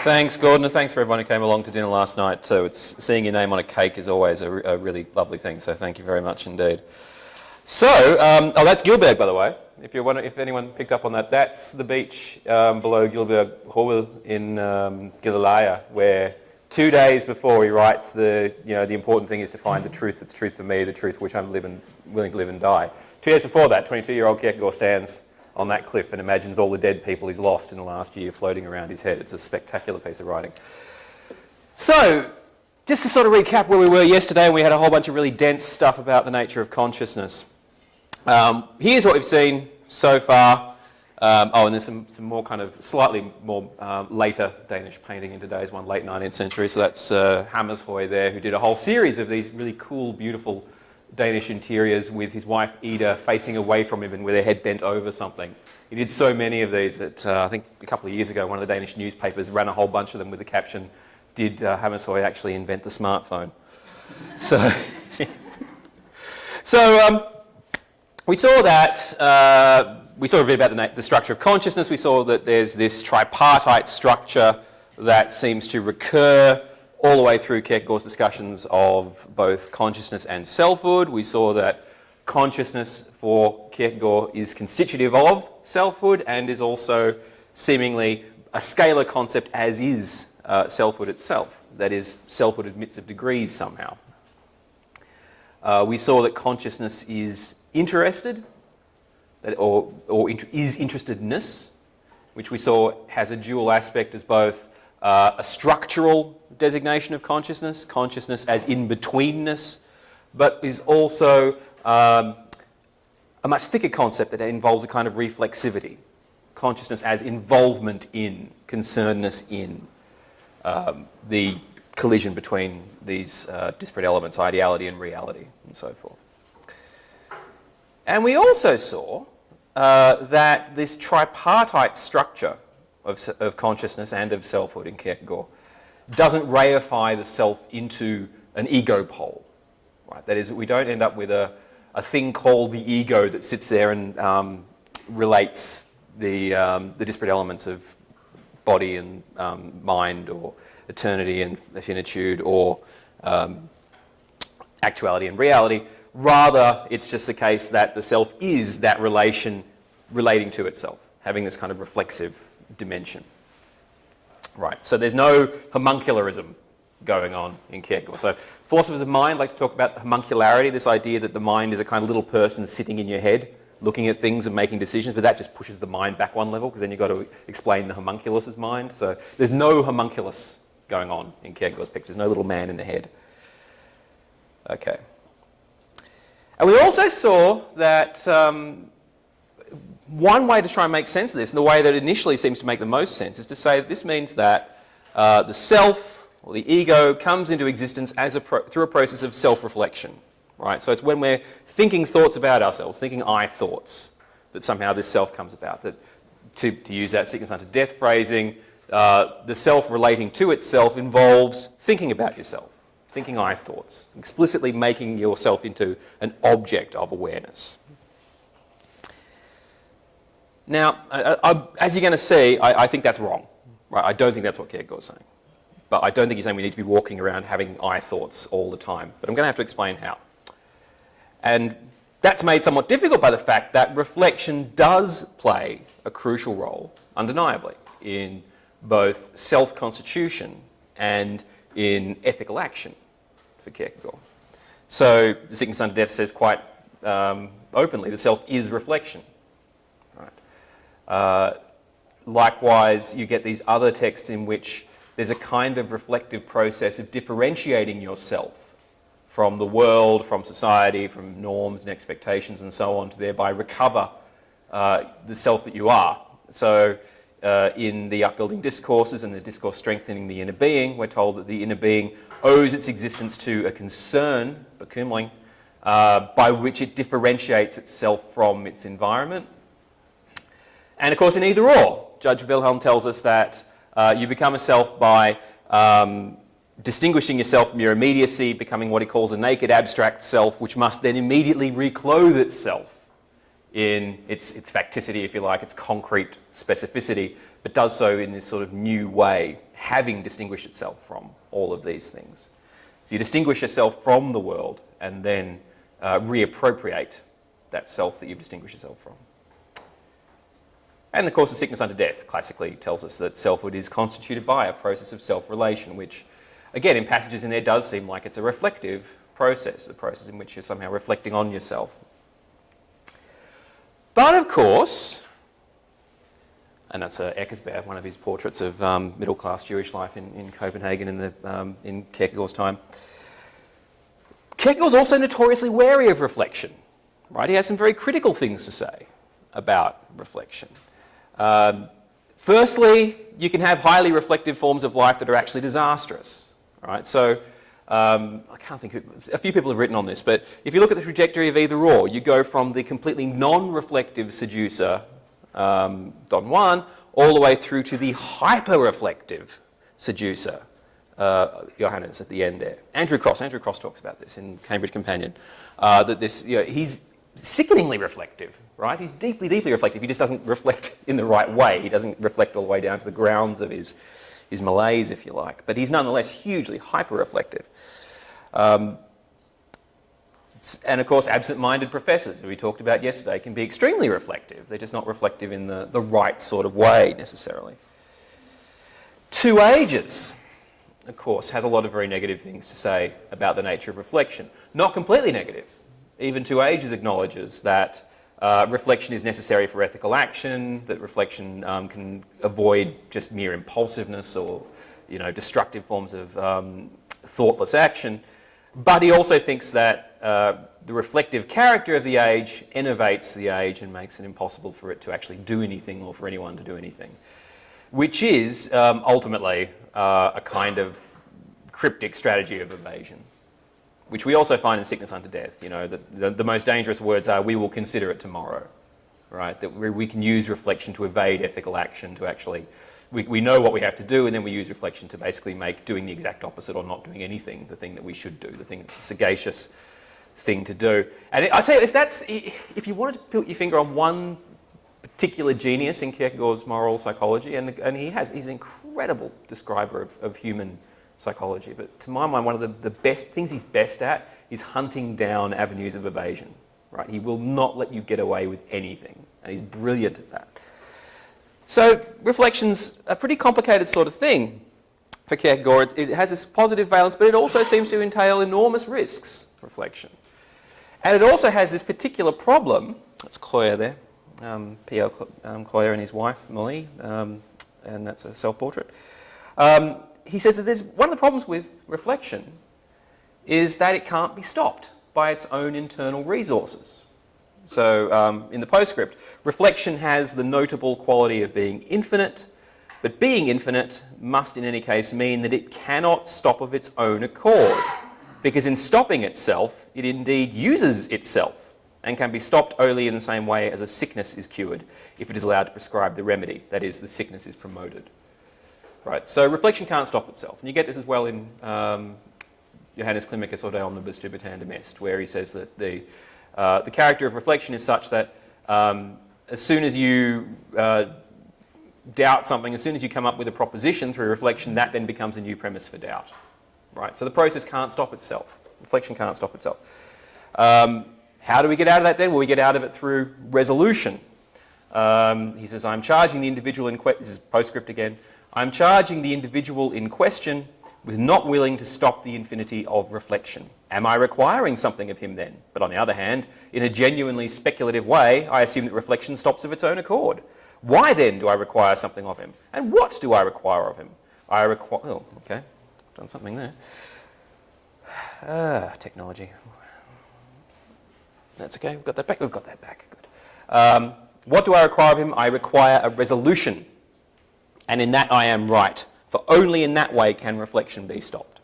Thanks, Gordon, and thanks for everyone who came along to dinner last night too. Seeing your name on a cake is always a really lovely thing, so thank you very much indeed. So, oh, that's Gilberg, by the way. If anyone picked up on that, that's the beach below Gilberg Hall in Galilea, where 2 days before he writes the important thing is to find the truth that's truth for me, the truth which I'm willing to live and die. 2 years before that, 22-year-old Kierkegaard stands on that cliff and imagines all the dead people he's lost in the last year floating around his head. It's a spectacular piece of writing. So, just to sort of recap where we were yesterday, we had a whole bunch of really dense stuff about the nature of consciousness. Here's what we've seen so far. Oh, and there's some more kind of slightly more later Danish painting in today's one, late 19th century. So that's Hammershøi there, who did a whole series of these really cool, beautiful Danish interiors with his wife Ida facing away from him and with their head bent over something. He did so many of these that I think a couple of years ago one of the Danish newspapers ran a whole bunch of them with the caption, "Did Hammershøi actually invent the smartphone?" So, we saw that, we saw a bit about the structure of consciousness. We saw that there's this tripartite structure that seems to recur all the way through Kierkegaard's discussions of both consciousness and selfhood. We saw that consciousness for Kierkegaard is constitutive of selfhood and is also seemingly a scalar concept, as is selfhood itself. That is, selfhood admits of degrees somehow. We saw that consciousness is interested, or is interestedness, which we saw has a dual aspect as both a structural designation of consciousness, consciousness as in-betweenness, but is also a much thicker concept that involves a kind of reflexivity. Consciousness as involvement in, concernedness in the collision between these disparate elements, ideality and reality, and so forth. And we also saw that this tripartite structure of consciousness and of selfhood in Kierkegaard doesn't reify the self into an ego pole. Right? That is, we don't end up with a thing called the ego that sits there and relates the disparate elements of body and mind, or eternity and finitude, or actuality and reality. Rather, it's just the case that the self is that relation relating to itself, having this kind of reflexive dimension. Right, so there's no homuncularism going on in Kierkegaard. So philosophers of mind like to talk about homuncularity, this idea that the mind is a kind of little person sitting in your head, looking at things and making decisions, but that just pushes the mind back one level, because then you've got to explain the homunculus's mind. So there's no homunculus going on in Kierkegaard's picture. There's no little man in the head. Okay. And we also saw that one way to try and make sense of this, and the way that initially seems to make the most sense, is to say that this means that the self, or the ego, comes into existence as through a process of self-reflection. Right? So it's when we're thinking thoughts about ourselves, thinking I thoughts, that somehow this self comes about. That, to use that sickness unto death phrasing, the self relating to itself involves thinking about yourself, thinking I thoughts, explicitly making yourself into an object of awareness. Now, as you're going to see, I think that's wrong. Right? I don't think that's what Kierkegaard's saying. But I don't think he's saying we need to be walking around having I thoughts all the time. But I'm going to have to explain how. And that's made somewhat difficult by the fact that reflection does play a crucial role, undeniably, in both self-constitution and in ethical action for Kierkegaard. So the Sickness Unto Death says quite openly, the self is reflection. Likewise, you get these other texts in which there's a kind of reflective process of differentiating yourself from the world, from society, from norms and expectations and so on, to thereby recover the self that you are. So in the Upbuilding Discourses and the Discourse Strengthening the Inner Being, we're told that the inner being owes its existence to a concern, Bekymring, by which it differentiates itself from its environment. And of course, in either or, Judge Wilhelm tells us that you become a self by distinguishing yourself from your immediacy, becoming what he calls a naked abstract self, which must then immediately reclothe itself in its facticity, if you like, its concrete specificity, but does so in this sort of new way, having distinguished itself from all of these things. So you distinguish yourself from the world and then reappropriate that self that you've distinguished yourself from. And of course, the sickness unto death classically tells us that selfhood is constituted by a process of self-relation, which, again, in passages in there does seem like it's a reflective process, a process in which you're somehow reflecting on yourself. But of course, and that's Eckersberg, one of his portraits of middle-class Jewish life in Copenhagen in Kierkegaard's time. Kierkegaard's also notoriously wary of reflection, right? He has some very critical things to say about reflection. Firstly, you can have highly reflective forms of life that are actually disastrous, right? So, I can't think a few people have written on this, but if you look at the trajectory of either or, you go from the completely non-reflective seducer, Don Juan, all the way through to the hyper-reflective seducer, Johannes, at the end there. Andrew Cross talks about this in Cambridge Companion, that this, he's sickeningly reflective, right? He's deeply, deeply reflective. He just doesn't reflect in the right way. He doesn't reflect all the way down to the grounds of his malaise, if you like. But he's nonetheless hugely hyper-reflective. And of course, absent-minded professors, who we talked about yesterday, can be extremely reflective. They're just not reflective in the right sort of way, necessarily. Two Ages, of course, has a lot of very negative things to say about the nature of reflection. Not completely negative. Even Two Ages acknowledges that reflection is necessary for ethical action, that reflection can avoid just mere impulsiveness or, destructive forms of thoughtless action. But he also thinks that the reflective character of the age innovates the age and makes it impossible for it to actually do anything or for anyone to do anything, which is ultimately a kind of cryptic strategy of evasion, which we also find in Sickness Unto Death. The most dangerous words are, "We will consider it tomorrow," right? That we can use reflection to evade ethical action, to actually, we know what we have to do, and then we use reflection to basically make doing the exact opposite or not doing anything the thing that we should do, the thing that's a sagacious thing to do. And I tell you, if you wanted to put your finger on one particular genius in Kierkegaard's moral psychology, and he's an incredible describer of human psychology, but to my mind, one of the best things he's best at is hunting down avenues of evasion, right? He will not let you get away with anything, and he's brilliant at that. So reflection's a pretty complicated sort of thing for Kierkegaard. It has this positive valence, but it also seems to entail enormous risks, reflection. And it also has this particular problem. That's Koyer there, P.L. Koyer and his wife, Malie, and that's a self-portrait. He says that there's one of the problems with reflection is that it can't be stopped by its own internal resources. So in the postscript, reflection has the notable quality of being infinite, but being infinite must in any case mean that it cannot stop of its own accord, because in stopping itself, it indeed uses itself and can be stopped only in the same way as a sickness is cured if it is allowed to prescribe the remedy, that is, the sickness is promoted. Right, so reflection can't stop itself. And you get this as well in Johannes Climacus Ode Omnibus Dubitandum Est, where he says that the character of reflection is such that as soon as you doubt something, as soon as you come up with a proposition through reflection, that then becomes a new premise for doubt. Right, so the process can't stop itself. Reflection can't stop itself. How do we get out of that then? Well, we get out of it through resolution. He says, I'm charging the individual in question, this is postscript again, I'm charging the individual in question with not willing to stop the infinity of reflection. Am I requiring something of him then? But on the other hand, in a genuinely speculative way, I assume that reflection stops of its own accord. Why then do I require something of him? And what do I require of him? I require, oh, okay, done something there. Technology. That's okay, we've got that back, good. What do I require of him? I require a resolution. And in that I am right, for only in that way can reflection be stopped,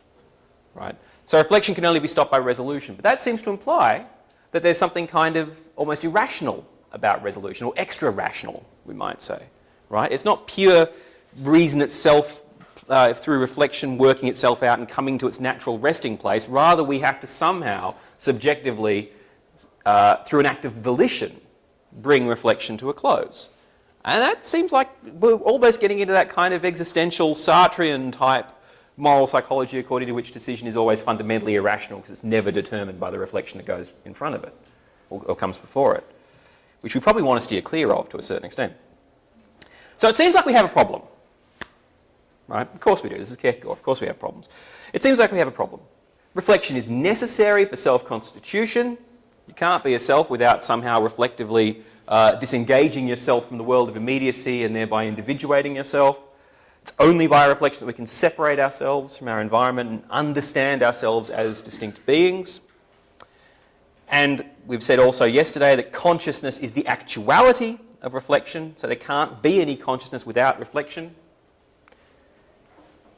right? So reflection can only be stopped by resolution, but that seems to imply that there's something kind of almost irrational about resolution, or extra-rational, we might say, right? It's not pure reason itself through reflection working itself out and coming to its natural resting place. Rather, we have to somehow, subjectively, through an act of volition, bring reflection to a close. And that seems like we're almost getting into that kind of existential Sartrean type moral psychology according to which decision is always fundamentally irrational because it's never determined by the reflection that goes in front of it or comes before it, which we probably want to steer clear of to a certain extent. So it seems like we have a problem, right? Of course we do. This is Kierkegaard. Of course we have problems. It seems like we have a problem. Reflection is necessary for self-constitution. You can't be a self without somehow reflectively disengaging yourself from the world of immediacy and thereby individuating yourself. It's only by reflection that we can separate ourselves from our environment and understand ourselves as distinct beings. And we've said also yesterday that consciousness is the actuality of reflection, so there can't be any consciousness without reflection.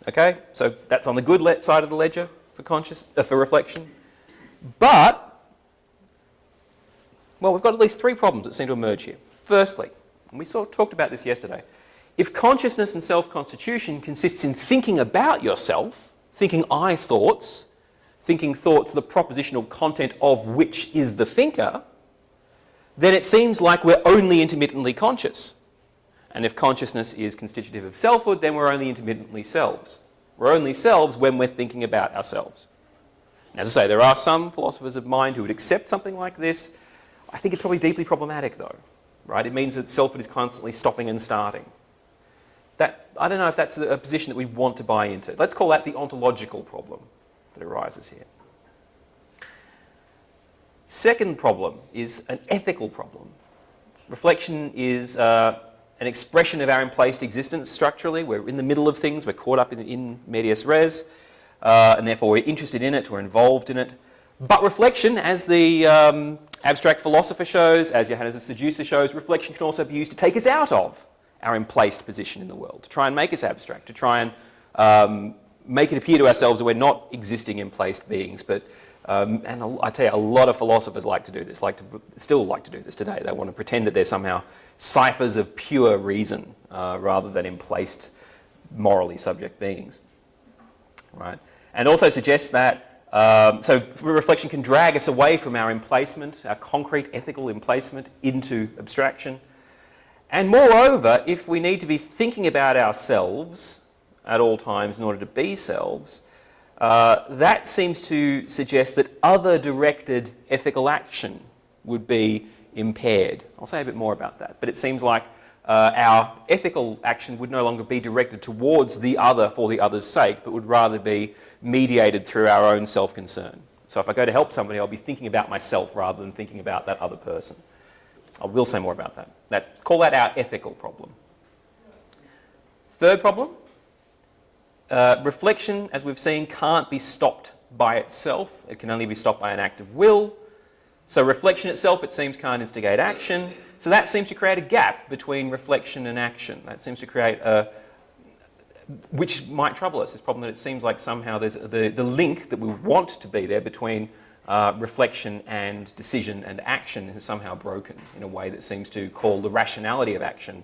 Okay, so that's on the good side of the ledger for reflection. But well, we've got at least three problems that seem to emerge here. Firstly, and we sort of talked about this yesterday, if consciousness and self-constitution consists in thinking about yourself, thinking I thoughts, thinking thoughts the propositional content of which is the thinker, then it seems like we're only intermittently conscious. And if consciousness is constitutive of selfhood, then we're only intermittently selves. We're only selves when we're thinking about ourselves. And as I say, there are some philosophers of mind who would accept something like this. I think it's probably deeply problematic though, right? It means that selfhood is constantly stopping and starting. I don't know if that's a position that we want to buy into. Let's call that the ontological problem that arises here. Second problem is an ethical problem. Reflection is an expression of our emplaced existence structurally. We're in the middle of things, we're caught up in medias res, and therefore we're interested in it, we're involved in it. But reflection, as the abstract philosopher shows, as Johannes the Seducer shows, reflection can also be used to take us out of our emplaced position in the world, to try and make us abstract, to try and make it appear to ourselves that we're not existing emplaced beings. But and I tell you, a lot of philosophers like to do this, still like to do this today. They want to pretend that they're somehow ciphers of pure reason rather than emplaced, morally subject beings, right? And also suggests that so reflection can drag us away from our emplacement, our concrete ethical emplacement, into abstraction. And moreover, if we need to be thinking about ourselves at all times in order to be selves, that seems to suggest that other directed ethical action would be impaired. I'll say a bit more about that, but it seems like our ethical action would no longer be directed towards the other for the other's sake, but would rather be mediated through our own self-concern. So if I go to help somebody, I'll be thinking about myself rather than thinking about that other person. I will say more about that. Call that our ethical problem. Third problem, reflection, as we've seen, can't be stopped by itself. It can only be stopped by an act of will. So reflection itself, it seems, can't instigate action. So that seems to create a gap between reflection and action. That seems to create a, which might trouble us, this problem that it seems like somehow there's the link that we want to be there between reflection and decision and action is somehow broken in a way that seems to call the rationality of action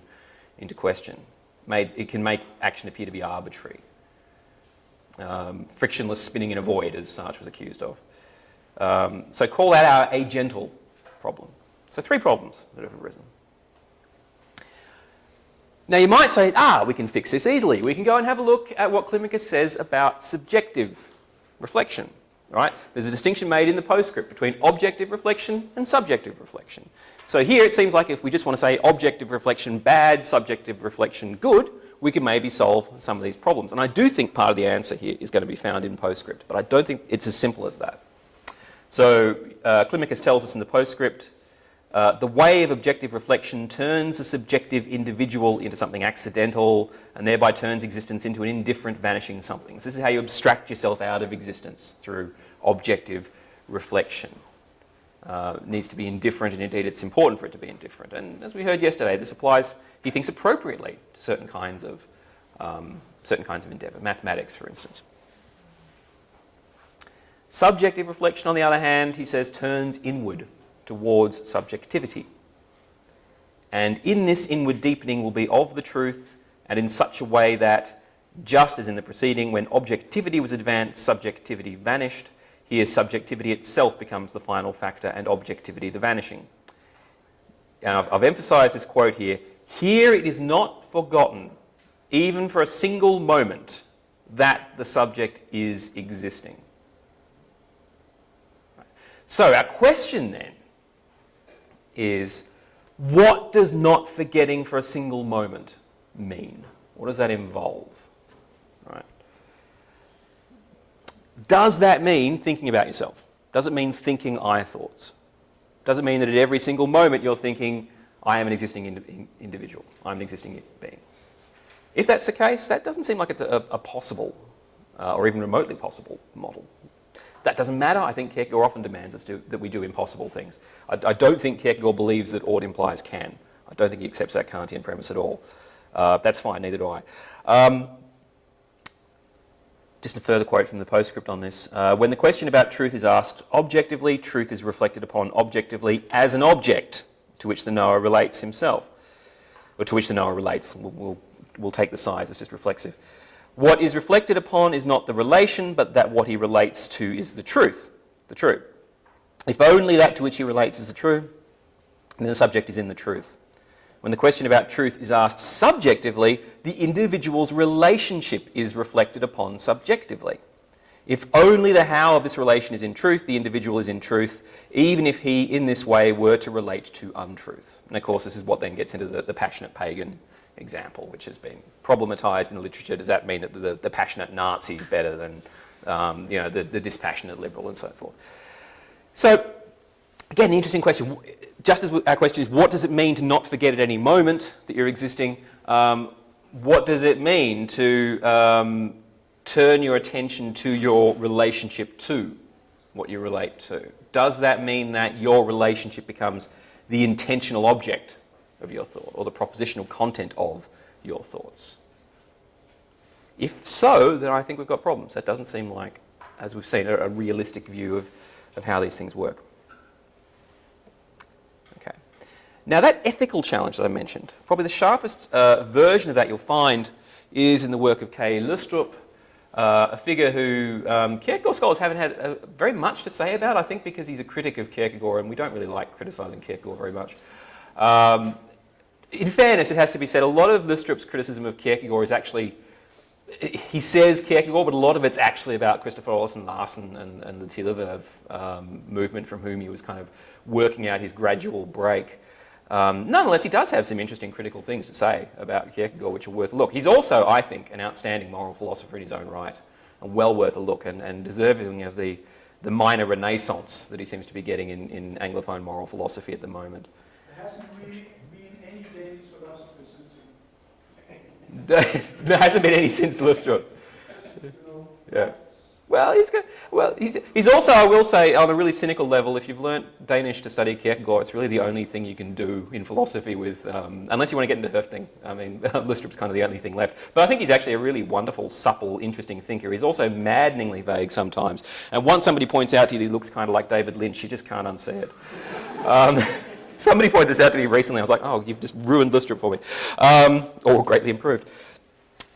into question. It can make action appear to be arbitrary. Frictionless spinning in a void, as Sartre was accused of. So call that our agental problem. So three problems that have arisen. Now you might say, we can fix this easily. We can go and have a look at what Climacus says about subjective reflection. Right? There's a distinction made in the postscript between objective reflection and subjective reflection. So here it seems like if we just want to say objective reflection bad, subjective reflection good, we can maybe solve some of these problems. And I do think part of the answer here is going to be found in postscript, but I don't think it's as simple as that. So Climacus tells us in the postscript, the way of objective reflection turns a subjective individual into something accidental and thereby turns existence into an indifferent, vanishing something. So this is how you abstract yourself out of existence, through objective reflection. It needs to be indifferent, and indeed it's important for it to be indifferent. And as we heard yesterday, this applies, he thinks, appropriately to certain kinds of endeavour, mathematics, for instance. Subjective reflection, on the other hand, he says, turns inward towards subjectivity. And in this inward deepening will be of the truth, and in such a way that, just as in the preceding, when objectivity was advanced, subjectivity vanished, here subjectivity itself becomes the final factor and objectivity the vanishing. Now, I've emphasised this quote here. Here it is not forgotten, even for a single moment, that the subject is existing. So our question then is, what does not forgetting for a single moment mean? What does that involve? Right. Does that mean thinking about yourself? Does it mean thinking I thoughts? Does it mean that at every single moment you're thinking, I am an existing individual, I'm an existing being? If that's the case, that doesn't seem like it's a possible or even remotely possible model. That doesn't matter. I think Kierkegaard often demands us that we do impossible things. I don't think Kierkegaard believes that ought implies can. I don't think he accepts that Kantian premise at all. That's fine, neither do I. Just a further quote from the postscript on this. When the question about truth is asked objectively, truth is reflected upon objectively as an object to which the knower relates himself, or to which the knower relates. We'll take the size, it's just reflexive. What is reflected upon is not the relation, but that what he relates to is the truth, the true. If only that to which he relates is the true, then the subject is in the truth. When the question about truth is asked subjectively, the individual's relationship is reflected upon subjectively. If only the how of this relation is in truth, the individual is in truth, even if he, in this way, were to relate to untruth. And of course, this is what then gets into the passionate pagan example, which has been problematized in the literature. Does that mean that the passionate Nazi is better than the dispassionate liberal and so forth? So, again, the interesting question, just as our question is, what does it mean to not forget at any moment that you're existing? What does it mean to turn your attention to your relationship to what you relate to? Does that mean that your relationship becomes the intentional object of your thought, or the propositional content of your thoughts? If so, then I think we've got problems. That doesn't seem like, as we've seen, a realistic view of how these things work. Okay. Now that ethical challenge that I mentioned, probably the sharpest version of that you'll find is in the work of K. Lustrup, a figure who Kierkegaard scholars haven't had very much to say about, I think because he's a critic of Kierkegaard, and we don't really like criticising Kierkegaard very much. In fairness, it has to be said, a lot of Lustrup's criticism of Kierkegaard is actually, he says Kierkegaard, but a lot of it's actually about Christopher Olsen Larsen and the Tilleverv movement, from whom he was kind of working out his gradual break. Nonetheless, he does have some interesting critical things to say about Kierkegaard, which are worth a look. He's also, I think, an outstanding moral philosopher in his own right, and well worth a look, and deserving of the minor renaissance that he seems to be getting in Anglophone moral philosophy at the moment. There hasn't really been any Danish philosopher since There hasn't been any since Lustrup. Yeah. Well, he's also, I will say, on a really cynical level, if you've learnt Danish to study Kierkegaard, it's really the only thing you can do in philosophy with, unless you want to get into Höfting. I mean, Lustrup's kind of the only thing left. But I think he's actually a really wonderful, supple, interesting thinker. He's also maddeningly vague sometimes. And once somebody points out to you that he looks kind of like David Lynch, you just can't unsay it. Somebody pointed this out to me recently. I was like, oh, you've just ruined Lustrup for me. Or greatly improved.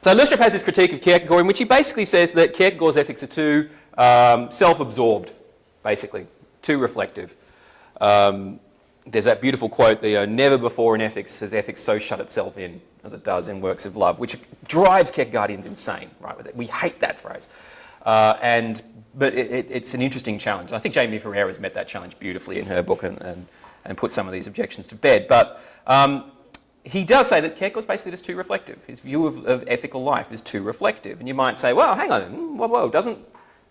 So Lustrup has this critique of Kierkegaard in which he basically says that Kierkegaard's ethics are too self-absorbed, basically, too reflective. There's that beautiful quote that never before in ethics has ethics so shut itself in as it does in works of love, which drives Kierkegaardians insane, right? We hate that phrase. But it's an interesting challenge. I think Jamie Ferreira has met that challenge beautifully in her book and put some of these objections to bed. But he does say that Kierkegaard's basically just too reflective. His view of ethical life is too reflective. And you might say, well, hang on, whoa, doesn't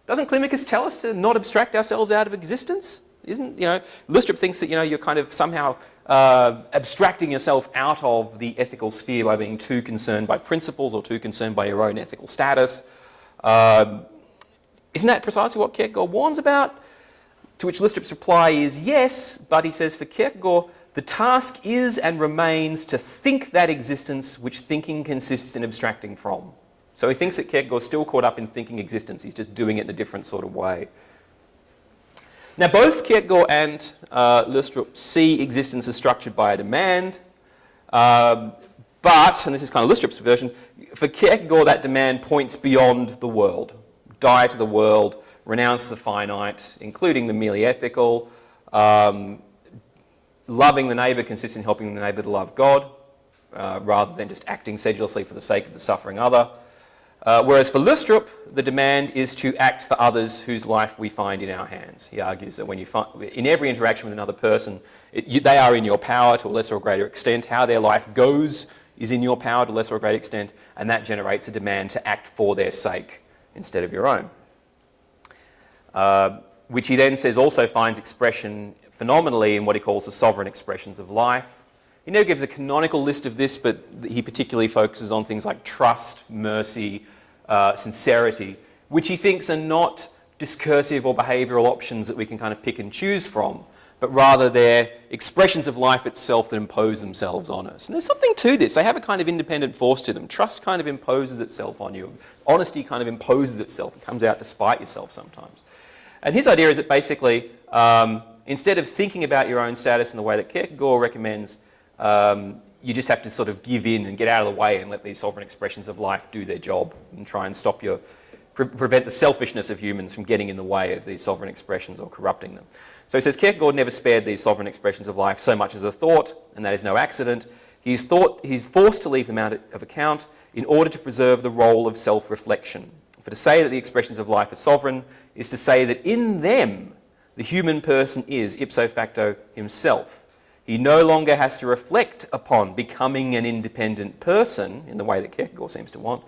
Climacus tell us to not abstract ourselves out of existence? Lustrup thinks that, you're kind of somehow abstracting yourself out of the ethical sphere by being too concerned by principles or too concerned by your own ethical status. Isn't that precisely what Kierkegaard warns about? To which Lustrup's reply is yes, but he says for Kierkegaard, the task is and remains to think that existence which thinking consists in abstracting from. So he thinks that Kierkegaard's still caught up in thinking existence, he's just doing it in a different sort of way. Now both Kierkegaard and Lustrup see existence as structured by a demand, but, and this is kind of Lustrup's version, for Kierkegaard that demand points beyond the world. Die to the world, renounce the finite, including the merely ethical. Loving the neighbour consists in helping the neighbour to love God. rather than just acting sedulously for the sake of the suffering other. Whereas for Lustrup, the demand is to act for others whose life we find in our hands. He argues that when you find, in every interaction with another person, they are in your power to a lesser or greater extent. How their life goes is in your power to a lesser or greater extent, and that generates a demand to act for their sake instead of your own. Which he then says also finds expression phenomenally in what he calls the sovereign expressions of life. He never gives a canonical list of this, but he particularly focuses on things like trust, mercy, sincerity, which he thinks are not discursive or behavioural options that we can kind of pick and choose from, but rather they're expressions of life itself that impose themselves on us. And there's something to this. They have a kind of independent force to them. Trust kind of imposes itself on you. Honesty kind of imposes itself. It comes out to spite yourself sometimes. And his idea is that basically, instead of thinking about your own status in the way that Kierkegaard recommends, you just have to sort of give in and get out of the way and let these sovereign expressions of life do their job and try and stop prevent the selfishness of humans from getting in the way of these sovereign expressions or corrupting them. So he says Kierkegaard never spared these sovereign expressions of life so much as a thought, and that is no accident. He's forced to leave them out of account in order to preserve the role of self-reflection. For to say that the expressions of life are sovereign is to say that in them the human person is ipso facto himself. He no longer has to reflect upon becoming an independent person in the way that Kierkegaard seems to want,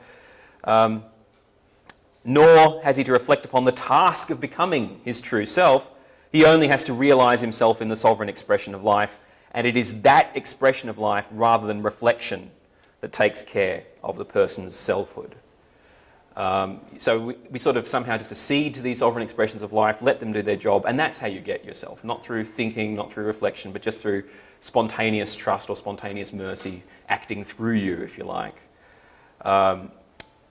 nor has he to reflect upon the task of becoming his true self. He only has to realise himself in the sovereign expression of life, and it is that expression of life rather than reflection that takes care of the person's selfhood. So we sort of somehow just accede to these sovereign expressions of life, let them do their job, and that's how you get yourself. Not through thinking, not through reflection, but just through spontaneous trust or spontaneous mercy acting through you, if you like.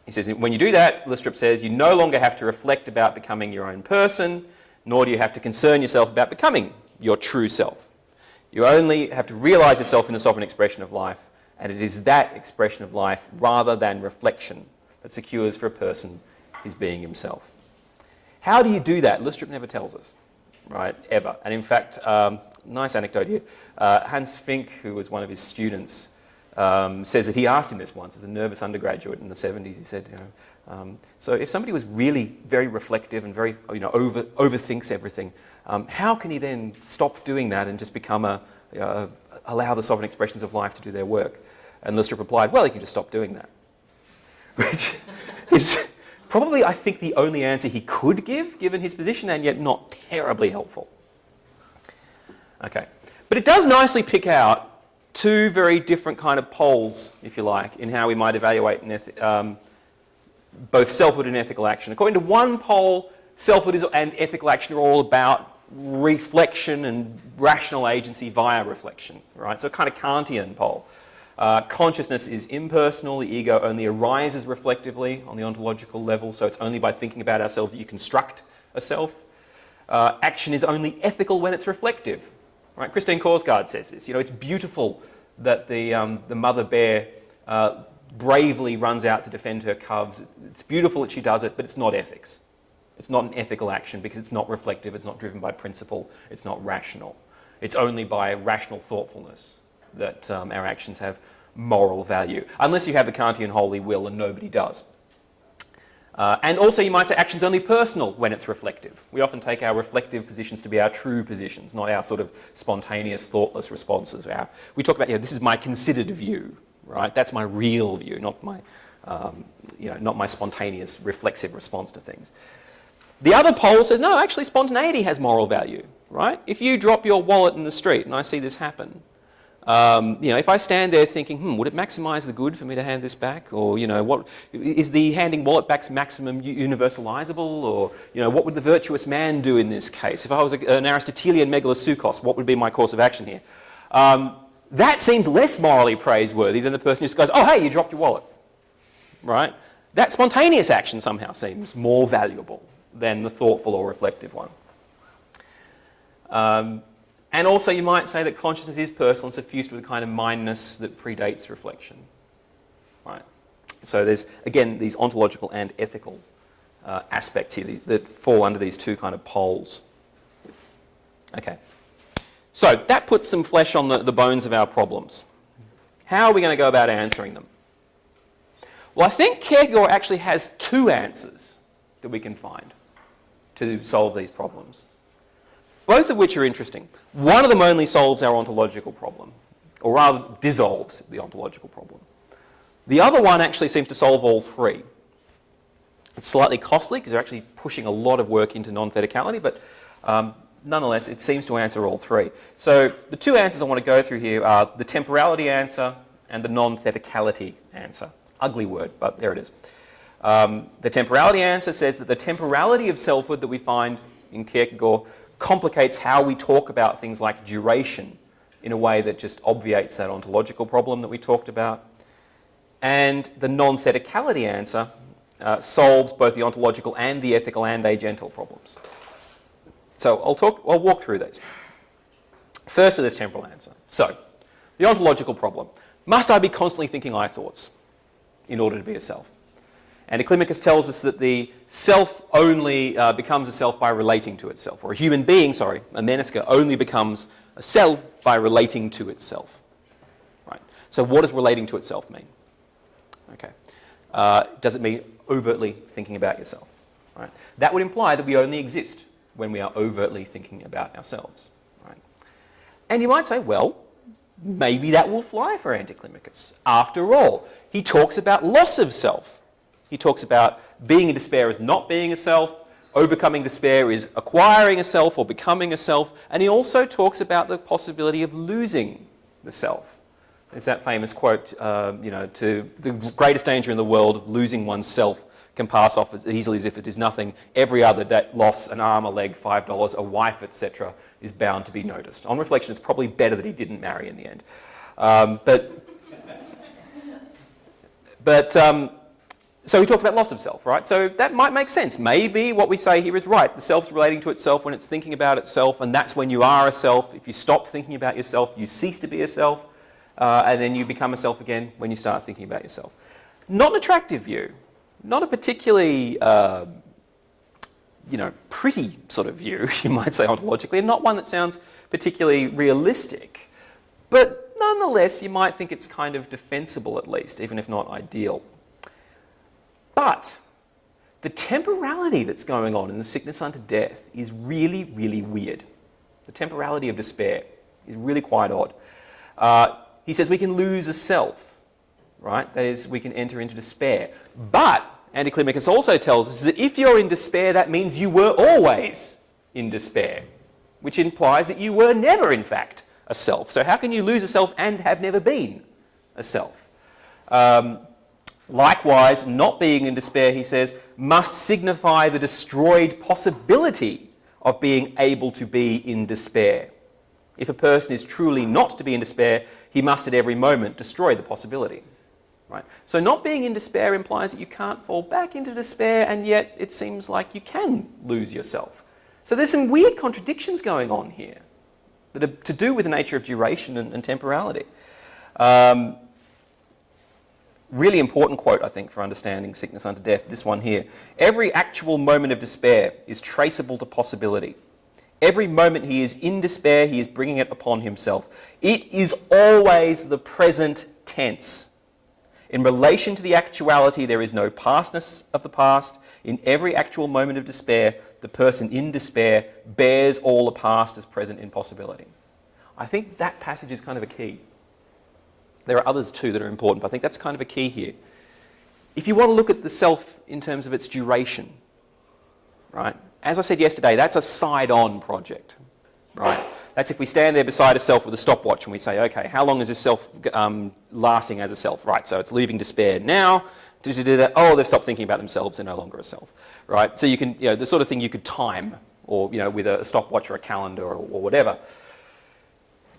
He says, when you do that, Lustrup says, you no longer have to reflect about becoming your own person, nor do you have to concern yourself about becoming your true self. You only have to realise yourself in the sovereign expression of life, and it is that expression of life rather than reflection that secures for a person his being himself. How do you do that? Lustrup never tells us, right, ever. And in fact, nice anecdote here, Hans Fink, who was one of his students, says that he asked him this once as a nervous undergraduate in the 70s. He said, so if somebody was really very reflective and very, overthinks everything, how can he then stop doing that and just become allow the sovereign expressions of life to do their work? And Lustrup replied, well, he can just stop doing that. Which is probably, I think, the only answer he could give, given his position, and yet not terribly helpful. Okay. But it does nicely pick out two very different kind of poles, if you like, in how we might evaluate both selfhood and ethical action. According to one pole, selfhood and ethical action are all about reflection and rational agency via reflection, right? So a kind of Kantian pole. Consciousness is impersonal, the ego only arises reflectively on the ontological level, so it's only by thinking about ourselves that you construct a self. Action is only ethical when it's reflective. Right? Christine Korsgaard says this. It's beautiful that the mother bear bravely runs out to defend her cubs. It's beautiful that she does it, but it's not ethics. It's not an ethical action because it's not reflective, it's not driven by principle, it's not rational. It's only by rational thoughtfulness that our actions have moral value, unless you have the Kantian holy will, and nobody does. And also you might say action's only personal when it's reflective. We often take our reflective positions to be our true positions, not our sort of spontaneous, thoughtless responses. We talk about, this is my considered view, right? That's my real view, not my, not my spontaneous, reflexive response to things. The other pole says, no, actually spontaneity has moral value, right? If you drop your wallet in the street, and I see this happen, if I stand there thinking, would it maximise the good for me to hand this back? Or, what is the handing wallet back's maximum universalisable? Or, what would the virtuous man do in this case? If I was an Aristotelian megalosuchos, what would be my course of action here? That seems less morally praiseworthy than the person who just goes, oh, hey, you dropped your wallet, right? That spontaneous action somehow seems more valuable than the thoughtful or reflective one. And also you might say that consciousness is personal and suffused with a kind of mindness that predates reflection. Right? So there's, again, these ontological and ethical aspects here that fall under these two kind of poles. Okay. So that puts some flesh on the bones of our problems. How are we going to go about answering them? Well, I think Kierkegaard actually has two answers that we can find to solve these problems, both of which are interesting. One of them only solves our ontological problem, or rather dissolves the ontological problem. The other one actually seems to solve all three. It's slightly costly because they're actually pushing a lot of work into non-theticality, but nonetheless, it seems to answer all three. So the two answers I want to go through here are the temporality answer and the non-theticality answer. Ugly word, but there it is. The temporality answer says that the temporality of selfhood that we find in Kierkegaard complicates how we talk about things like duration in a way that just obviates that ontological problem that we talked about. And the non-theticality answer solves both the ontological and the ethical and agental problems. So I'll walk through these. First to this temporal answer. So, the ontological problem. Must I be constantly thinking I thoughts in order to be a self? And Eclimicus tells us that the self only becomes a self by relating to itself, or a human being, sorry, a menisker, only becomes a self by relating to itself. Right. So what does relating to itself mean? Okay. Does it mean overtly thinking about yourself? Right. That would imply that we only exist when we are overtly thinking about ourselves. Right. And you might say, well, maybe that will fly for Anticlimacus. After all, he talks about loss of self. He talks about being in despair as not being a self, overcoming despair is acquiring a self or becoming a self, and he also talks about the possibility of losing the self. There's that famous quote, to the greatest danger in the world of losing oneself can pass off as easily as if it is nothing. Every other loss, an arm, a leg, $5, a wife, etc., is bound to be noticed. On reflection, it's probably better that he didn't marry in the end. So he talks about loss of self, right? So that might make sense. Maybe what we say here is right. The self's relating to itself when it's thinking about itself, and that's when you are a self. If you stop thinking about yourself, you cease to be a self, and then you become a self again when you start thinking about yourself. Not an attractive view. Not a particularly, pretty sort of view, you might say ontologically, and not one that sounds particularly realistic. But nonetheless, you might think it's kind of defensible at least, even if not ideal. But the temporality that's going on in the sickness unto death is really, really weird. The temporality of despair is really quite odd. He says we can lose a self, right? That is, we can enter into despair. But Anticlimacus also tells us that if you're in despair, that means you were always in despair, which implies that you were never, in fact, a self. So how can you lose a self and have never been a self? Likewise, not being in despair, he says, must signify the destroyed possibility of being able to be in despair. If a person is truly not to be in despair, he must at every moment destroy the possibility. Right? So not being in despair implies that you can't fall back into despair, and yet it seems like you can lose yourself. So there's some weird contradictions going on here that are to do with the nature of duration and temporality. Really important quote, I think, for understanding sickness unto death, this one here. Every actual moment of despair is traceable to possibility. Every moment he is in despair, he is bringing it upon himself. It is always the present tense. In relation to the actuality, there is no pastness of the past. In every actual moment of despair, the person in despair bears all the past as present in possibility. I think that passage is kind of a key. There are others too that are important, but I think that's kind of a key here. If you want to look at the self in terms of its duration, right? As I said yesterday, that's a side-on project, right? That's if we stand there beside a self with a stopwatch and we say, okay, how long is this self lasting as a self? Right, so it's leaving despair now. Oh, they've stopped thinking about themselves, they're no longer a self, right? So you can, the sort of thing you could time, or, with a stopwatch or a calendar or whatever.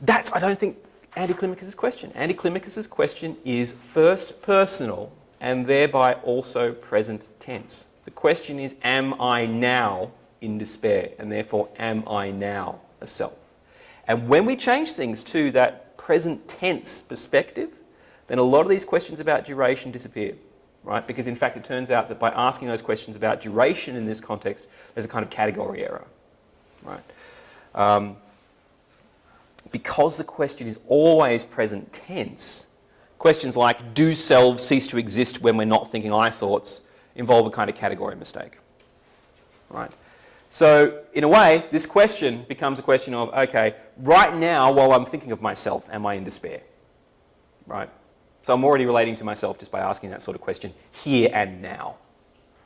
That's, I don't think, Anticlimacus' question. Anticlimacus' question is first personal and thereby also present tense. The question is, am I now in despair? And therefore, am I now a self? And when we change things to that present tense perspective, then a lot of these questions about duration disappear, right? Because in fact, it turns out that by asking those questions about duration in this context, there's a kind of category error, right? Because the question is always present tense, questions like, do selves cease to exist when we're not thinking I thoughts, involve a kind of category mistake, right? So in a way, this question becomes a question of, okay, right now, while I'm thinking of myself, am I in despair, right? So I'm already relating to myself just by asking that sort of question here and now,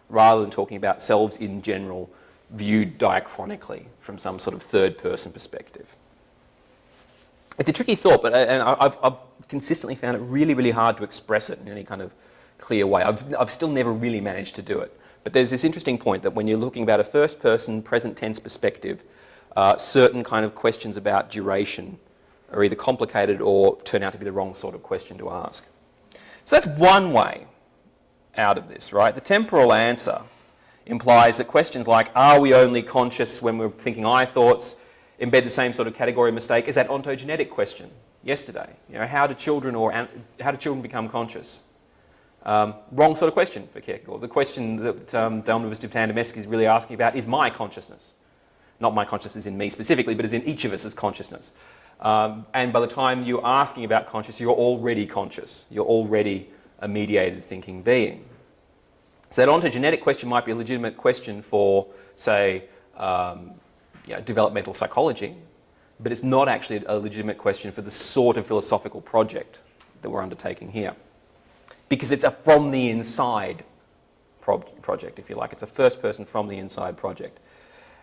rather than talking about selves in general viewed diachronically from some sort of third-person perspective. It's a tricky thought, but I've consistently found it really, really hard to express it in any kind of clear way. I've still never really managed to do it. But there's this interesting point that when you're looking about a first-person, present-tense perspective, certain kind of questions about duration are either complicated or turn out to be the wrong sort of question to ask. So that's one way out of this, right? The temporal answer implies that questions like, are we only conscious when we're thinking I thoughts, embed the same sort of category mistake as that ontogenetic question yesterday. You know, how do children become conscious? Wrong sort of question for Kierkegaard. The question that Delmnibus de Tandemesque is really asking about is my consciousness. Not my consciousness in me specifically, but as in each of us as consciousness. And by the time you're asking about conscious, you're already conscious. You're already a mediated thinking being. So that ontogenetic question might be a legitimate question for, say, developmental psychology, but it's not actually a legitimate question for the sort of philosophical project that we're undertaking here. Because it's a from the inside project, if you like. It's a first person from the inside project.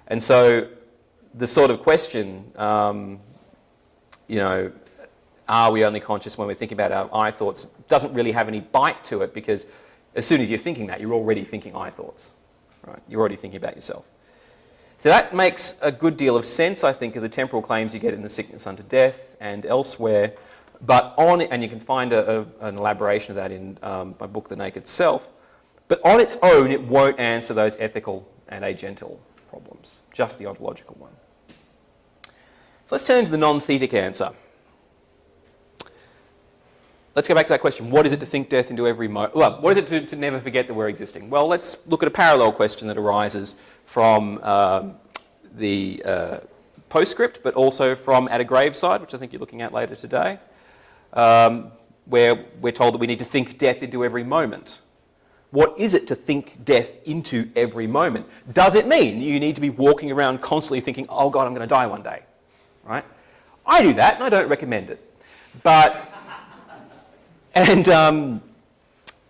And so the sort of question, are we only conscious when we're thinking about our I thoughts, doesn't really have any bite to it, because as soon as you're thinking that, you're already thinking I thoughts, right? You're already thinking about yourself. So that makes a good deal of sense, I think, of the temporal claims you get in The Sickness Unto Death and elsewhere. But on it, and you can find an elaboration of that in my book, The Naked Self, but on its own, it won't answer those ethical and agental problems, just the ontological one. So let's turn to the non-thetic answer. Let's go back to that question. What is it to think death into every moment? Well, what is it to never forget that we're existing? Well, let's look at a parallel question that arises from the postscript, but also from At a Graveside, which I think you're looking at later today, where we're told that we need to think death into every moment. What is it to think death into every moment? Does it mean that you need to be walking around constantly thinking, oh God, I'm going to die one day, right? I do that, and I don't recommend it. But, and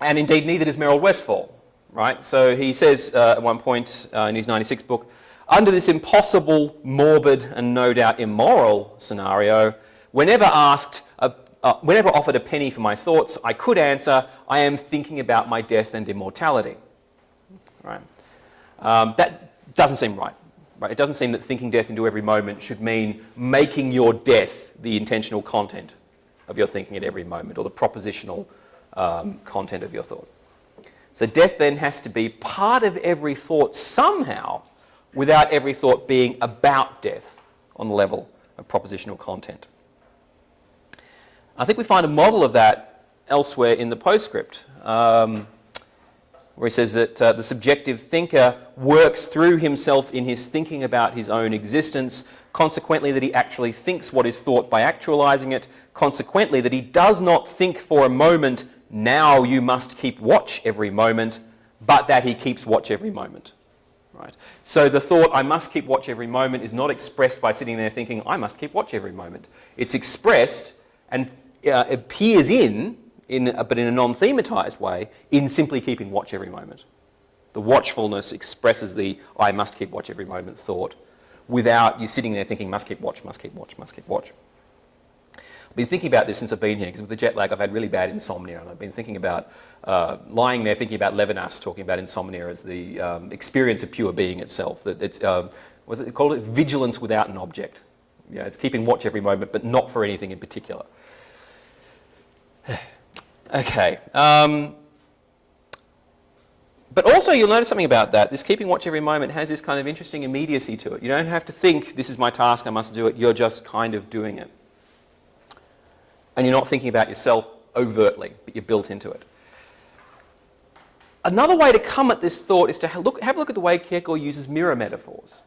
indeed, neither does Merrill Westphal, right? So he says at one point in his 96 book, under this impossible, morbid, and no doubt immoral scenario, whenever offered a penny for my thoughts, I could answer, I am thinking about my death and immortality. Right? That doesn't seem right. It doesn't seem that thinking death into every moment should mean making your death the intentional content of your thinking at every moment, or the propositional content of your thought. So death then has to be part of every thought somehow, without every thought being about death on the level of propositional content. I think we find a model of that elsewhere in the postscript, where he says that the subjective thinker works through himself in his thinking about his own existence, consequently that he actually thinks what is thought by actualizing it, consequently that he does not think for a moment, now you must keep watch every moment, but that he keeps watch every moment. Right? So the thought, I must keep watch every moment, is not expressed by sitting there thinking, I must keep watch every moment. It's expressed and appears but in a non-thematized way, in simply keeping watch every moment. The watchfulness expresses the I must keep watch every moment thought, without you sitting there thinking, must keep watch, must keep watch, must keep watch. I've been thinking about this since I've been here, because with the jet lag I've had really bad insomnia, and I've been thinking about, lying there thinking about Levinas talking about insomnia as the experience of pure being itself, that it's, was it called it vigilance without an object. Yeah, it's keeping watch every moment, but not for anything in particular. Okay. But also you'll notice something about that. This keeping watch every moment has this kind of interesting immediacy to it. You don't have to think, this is my task, I must do it. You're just kind of doing it. And you're not thinking about yourself overtly, but you're built into it. Another way to come at this thought is to have a look at the way Kierkegaard uses mirror metaphors.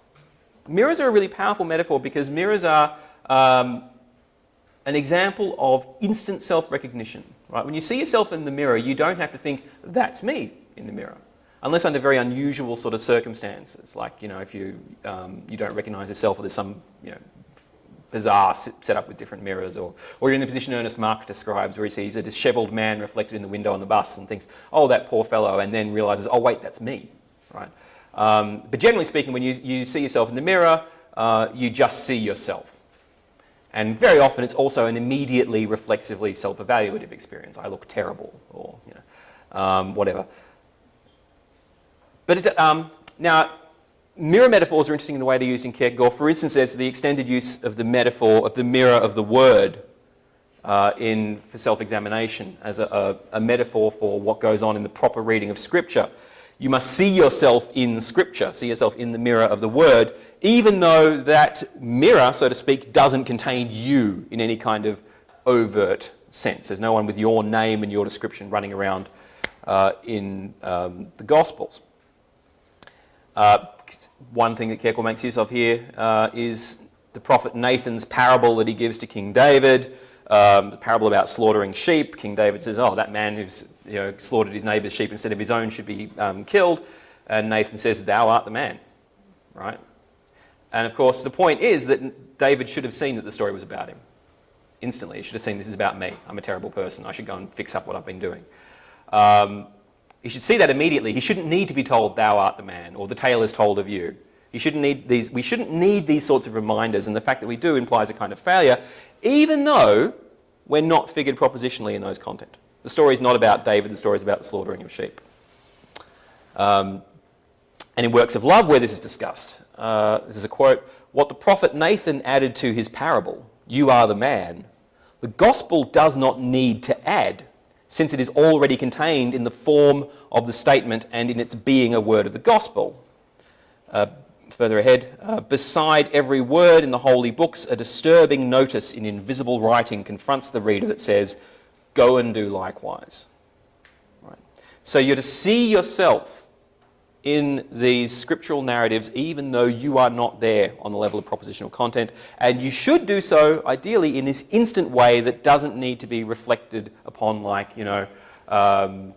Mirrors are a really powerful metaphor because mirrors are an example of instant self-recognition. Right? When you see yourself in the mirror, you don't have to think, that's me in the mirror. Unless under very unusual sort of circumstances, like, if you don't recognize yourself, or there's some, bizarre setup with different mirrors, or you're in the position Ernest Mark describes, where he sees a disheveled man reflected in the window on the bus and thinks, oh, that poor fellow, and then realizes, oh, wait, that's me, right? But generally speaking, when you see yourself in the mirror, you just see yourself. And very often it's also an immediately reflexively self-evaluative experience. I look terrible, or whatever. But now, mirror metaphors are interesting in the way they're used in Kierkegaard. For instance, there's the extended use of the metaphor of the mirror of the word for self-examination as a metaphor for what goes on in the proper reading of Scripture. You must see yourself in Scripture, see yourself in the mirror of the word, even though that mirror, so to speak, doesn't contain you in any kind of overt sense. There's no one with your name and your description running around in the Gospels. One thing that Kierkegaard makes use of here is the prophet Nathan's parable that he gives to King David, the parable about slaughtering sheep. King David says, oh, that man who's slaughtered his neighbour's sheep instead of his own should be killed. And Nathan says, thou art the man, right? And of course, the point is that David should have seen that the story was about him. Instantly, he should have seen, this is about me. I'm a terrible person. I should go and fix up what I've been doing. He should see that immediately. He shouldn't need to be told, thou art the man, or the tale is told of you. We shouldn't need these sorts of reminders, and the fact that we do implies a kind of failure, even though we're not figured propositionally in those content. The story is not about David, the story is about the slaughtering of sheep. And in works of love where this is discussed, this is a quote, what the prophet Nathan added to his parable, you are the man, the gospel does not need to add, since it is already contained in the form of the statement and in its being a word of the gospel. Further ahead, beside every word in the holy books, a disturbing notice in invisible writing confronts the reader that says, go and do likewise. Right. So you're to see yourself in these scriptural narratives, even though you are not there on the level of propositional content, and you should do so, ideally, in this instant way that doesn't need to be reflected upon, like, some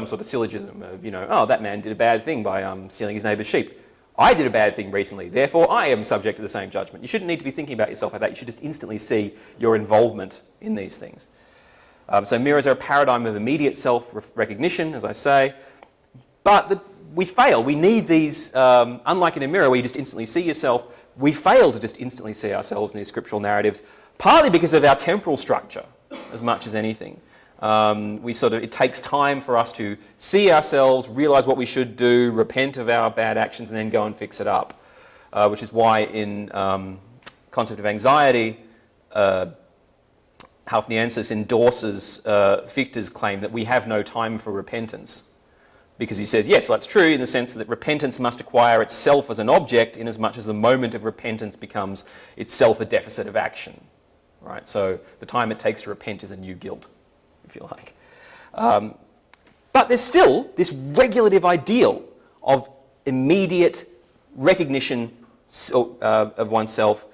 sort of syllogism of, oh, that man did a bad thing by stealing his neighbour's sheep. I did a bad thing recently, therefore I am subject to the same judgment. You shouldn't need to be thinking about yourself like that. You should just instantly see your involvement in these things. So mirrors are a paradigm of immediate self-recognition, as I say, but we fail. We need these, unlike in a mirror where you just instantly see yourself, we fail to just instantly see ourselves in these scriptural narratives, partly because of our temporal structure, as much as anything. It takes time for us to see ourselves, realise what we should do, repent of our bad actions, and then go and fix it up. Which is why in Concept of Anxiety, Halfniensis endorses Fichte's claim that we have no time for repentance. Because he says, yes, well, that's true in the sense that repentance must acquire itself as an object in as much as the moment of repentance becomes itself a deficit of action. Right? So the time it takes to repent is a new guilt, if you like. But there's still this regulative ideal of immediate recognition of oneself,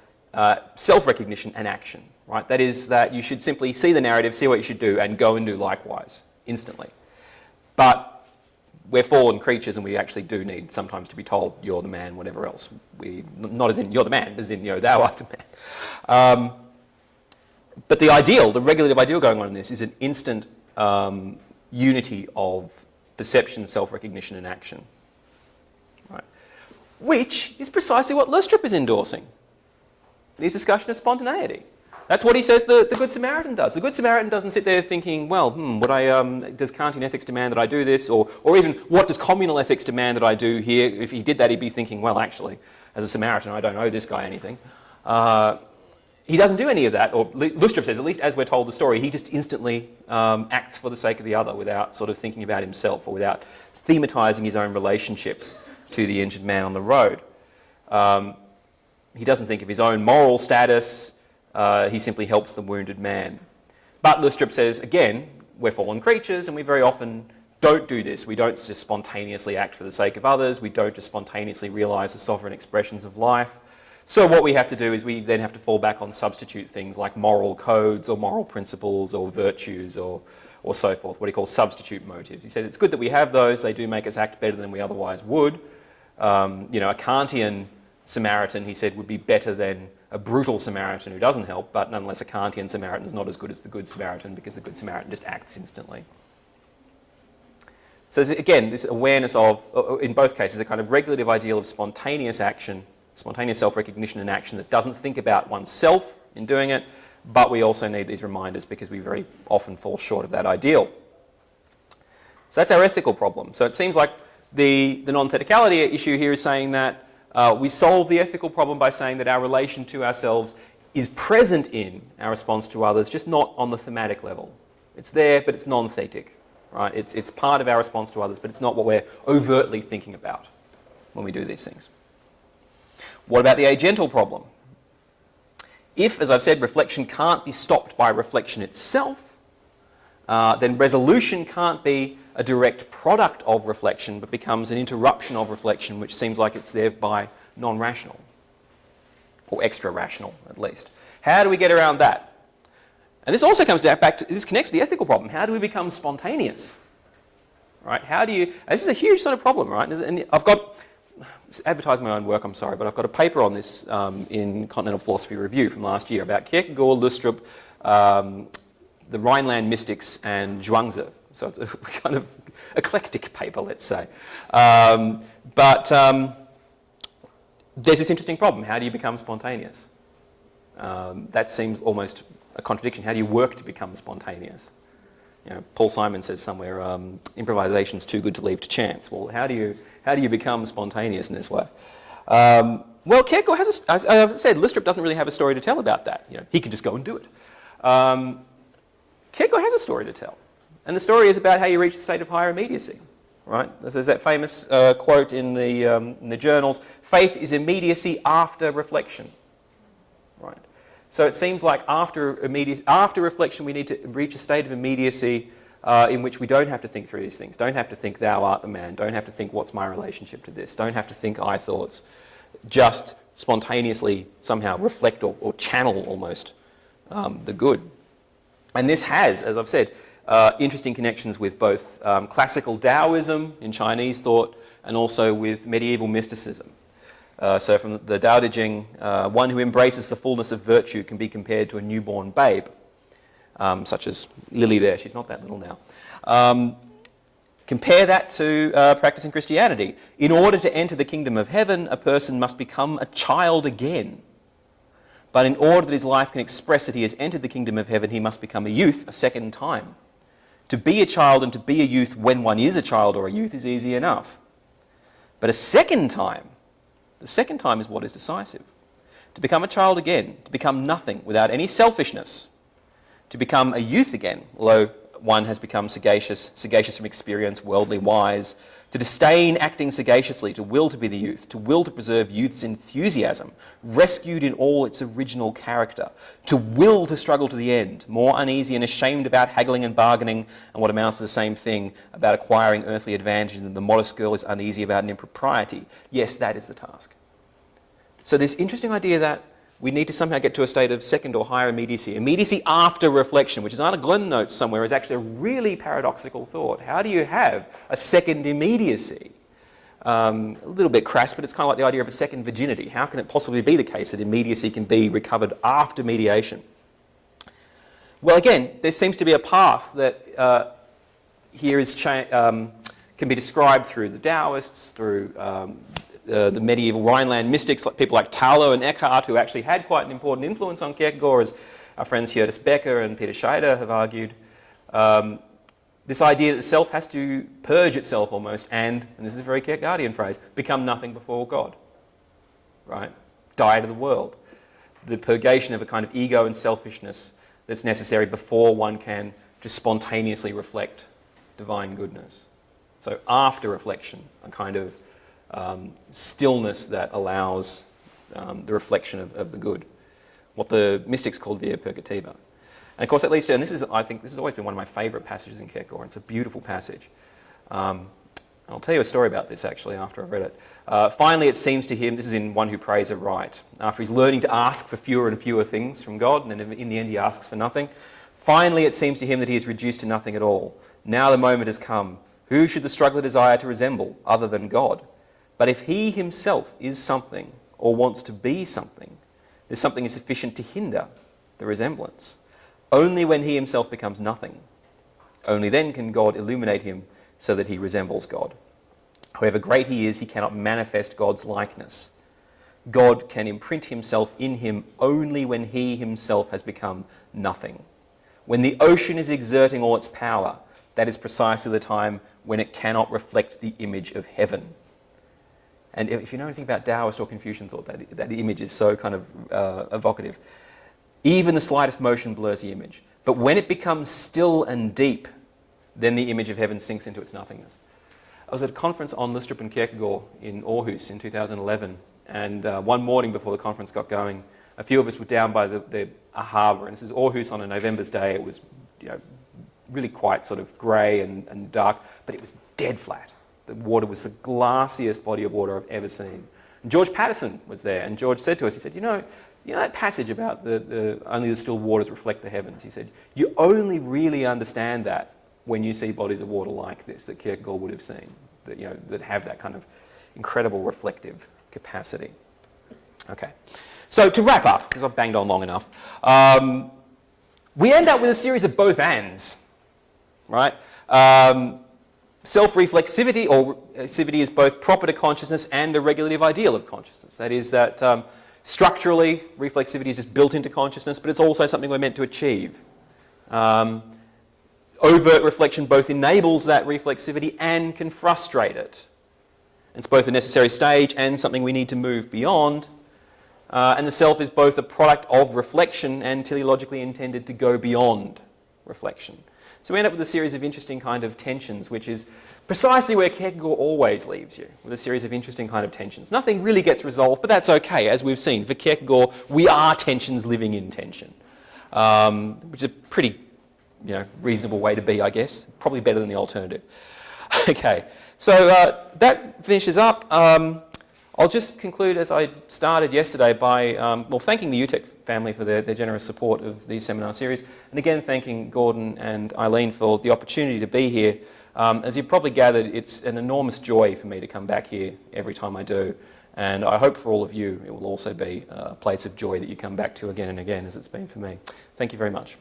self-recognition and action. Right? That is that you should simply see the narrative, see what you should do, and go and do likewise, instantly. But we're fallen creatures and we actually do need sometimes to be told, you're the man, whatever else. Not as in you're the man, as in, thou art the man. But the ideal, the regulative ideal going on in this is an instant unity of perception, self-recognition and action. Right? Which is precisely what Lustrup is endorsing in his discussion of spontaneity. That's what he says the Good Samaritan does. The Good Samaritan doesn't sit there thinking, well, does Kantian ethics demand that I do this? Or even, what does communal ethics demand that I do here? If he did that, he'd be thinking, well, actually, as a Samaritan, I don't owe this guy anything. He doesn't do any of that, or Lustrup says, at least as we're told the story, he just instantly acts for the sake of the other without sort of thinking about himself or without thematising his own relationship to the injured man on the road. He doesn't think of his own moral status. He simply helps the wounded man. But Lustrup says, again, we're fallen creatures and we very often don't do this. We don't just spontaneously act for the sake of others. We don't just spontaneously realise the sovereign expressions of life. So what we have to do is we then have to fall back on substitute things like moral codes or moral principles or virtues or so forth, what he calls substitute motives. He said it's good that we have those, they do make us act better than we otherwise would. You know, a Kantian Samaritan, he said, would be better than a brutal Samaritan who doesn't help, but nonetheless a Kantian Samaritan is not as good as the Good Samaritan because the Good Samaritan just acts instantly. So again, this awareness of, in both cases, a kind of regulative ideal of spontaneous action, spontaneous self-recognition and action that doesn't think about oneself in doing it, but we also need these reminders because we very often fall short of that ideal. So that's our ethical problem. So it seems like the non-theticality issue here is saying that we solve the ethical problem by saying that our relation to ourselves is present in our response to others, just not on the thematic level. It's there, but it's non-thetic, right? It's part of our response to others, but it's not what we're overtly thinking about when we do these things. What about the agental problem? If, as I've said, reflection can't be stopped by reflection itself, then resolution can't be a direct product of reflection, but becomes an interruption of reflection, which seems like it's thereby non-rational, or extra-rational, at least. How do we get around that? And this also comes back to, this connects with the ethical problem. How do we become spontaneous? Right? How do you, and this is a huge sort of problem, right? And I've got, advertising my own work, I'm sorry, but I've got a paper on this in Continental Philosophy Review from last year about Kierkegaard, Lustrup, the Rhineland mystics, and Zhuangzi. So it's a kind of eclectic paper, let's say. There's this interesting problem. How do you become spontaneous? That seems almost a contradiction. How do you work to become spontaneous? You know, Paul Simon says somewhere, improvisation's too good to leave to chance. Well, how do you become spontaneous in this way? Well, Kierkegaard has, as I've said, Lustrup doesn't really have a story to tell about that. You know, he can just go and do it. Kierkegaard has a story to tell. And the story is about how you reach a state of higher immediacy, right? There's that famous quote in the journals, faith is immediacy after reflection, right? So it seems like after reflection we need to reach a state of immediacy in which we don't have to think through these things, don't have to think thou art the man, don't have to think what's my relationship to this, don't have to think I thoughts, just spontaneously somehow reflect or channel almost the good. And this has, as I've said, interesting connections with both classical Taoism in Chinese thought and also with medieval mysticism. So from the Tao Te Ching, one who embraces the fullness of virtue can be compared to a newborn babe, such as Lily there, she's not that little now. Compare that to practicing Christianity. In order to enter the kingdom of heaven, a person must become a child again. But in order that his life can express that he has entered the kingdom of heaven, he must become a youth a second time. To be a child and to be a youth when one is a child or a youth is easy enough. But a second time, the second time is what is decisive. To become a child again, to become nothing without any selfishness, to become a youth again, although one has become sagacious from experience, worldly wise, to disdain acting sagaciously, to will to be the youth, to will to preserve youth's enthusiasm, rescued in all its original character, to will to struggle to the end, more uneasy and ashamed about haggling and bargaining, and what amounts to the same thing, about acquiring earthly advantage, than the modest girl is uneasy about an impropriety. Yes, that is the task. So this interesting idea that we need to somehow get to a state of second or higher immediacy. Immediacy after reflection, which is on a Glenn note somewhere, is actually a really paradoxical thought. How do you have a second immediacy? A little bit crass, but it's kind of like the idea of a second virginity. How can it possibly be the case that immediacy can be recovered after mediation? Well, again, there seems to be a path that here is can be described through the Taoists, through the medieval Rhineland mystics, like people like Tauler and Eckhart, who actually had quite an important influence on Kierkegaard, as our friends Hjördis Becker and Peter Scheider have argued. This idea that the self has to purge itself almost and this is a very Kierkegaardian phrase, become nothing before God, right? Die to the world. The purgation of a kind of ego and selfishness that's necessary before one can just spontaneously reflect divine goodness. So after reflection, a kind of stillness that allows the reflection of the good, what the mystics called via purgativa. And of course that leads to, and this is, I think, this has always been one of my favourite passages in Kierkegaard. It's a beautiful passage. I'll tell you a story about this actually after I've read it. Finally, it seems to him, this is in One Who Prays Aright, after he's learning to ask for fewer and fewer things from God, and then in the end he asks for nothing. Finally, it seems to him that he is reduced to nothing at all. Now the moment has come. Who should the struggler desire to resemble other than God? But if he himself is something, or wants to be something, there's something sufficient to hinder the resemblance. Only when he himself becomes nothing, only then can God illuminate him so that he resembles God. However great he is, he cannot manifest God's likeness. God can imprint himself in him only when he himself has become nothing. When the ocean is exerting all its power, that is precisely the time when it cannot reflect the image of heaven. And if you know anything about Taoist or Confucian thought, that image is so kind of evocative. Even the slightest motion blurs the image. But when it becomes still and deep, then the image of heaven sinks into its nothingness. I was at a conference on Lystrup and Kierkegaard in Aarhus in 2011, and one morning before the conference got going, a few of us were down by a harbour, and this is Aarhus on a November's day. It was, really quite sort of grey and dark, but it was dead flat. The water was the glassiest body of water I've ever seen. And George Patterson was there, and George said to us, he said, you know that passage about only the still waters reflect the heavens? He said, you only really understand that when you see bodies of water like this that Kierkegaard would have seen, that have that kind of incredible reflective capacity. Okay, so to wrap up, because I've banged on long enough, we end up with a series of both ands, right? Self-reflexivity or activity is both proper to consciousness and a regulative ideal of consciousness. That is that structurally, reflexivity is just built into consciousness, but it's also something we're meant to achieve. Overt reflection both enables that reflexivity and can frustrate it. It's both a necessary stage and something we need to move beyond. And the self is both a product of reflection and teleologically intended to go beyond reflection. So we end up with a series of interesting kind of tensions, which is precisely where Kierkegaard always leaves you, with a series of interesting kind of tensions. Nothing really gets resolved, but that's okay, as we've seen. For Kierkegaard, we are tensions living in tension, which is a pretty reasonable way to be, I guess. Probably better than the alternative. Okay, so that finishes up. I'll just conclude as I started yesterday by thanking the UTEC family for their generous support of these seminar series, and again thanking Gordon and Eileen for the opportunity to be here. As you've probably gathered, it's an enormous joy for me to come back here every time I do, and I hope for all of you it will also be a place of joy that you come back to again and again, as it's been for me. Thank you very much.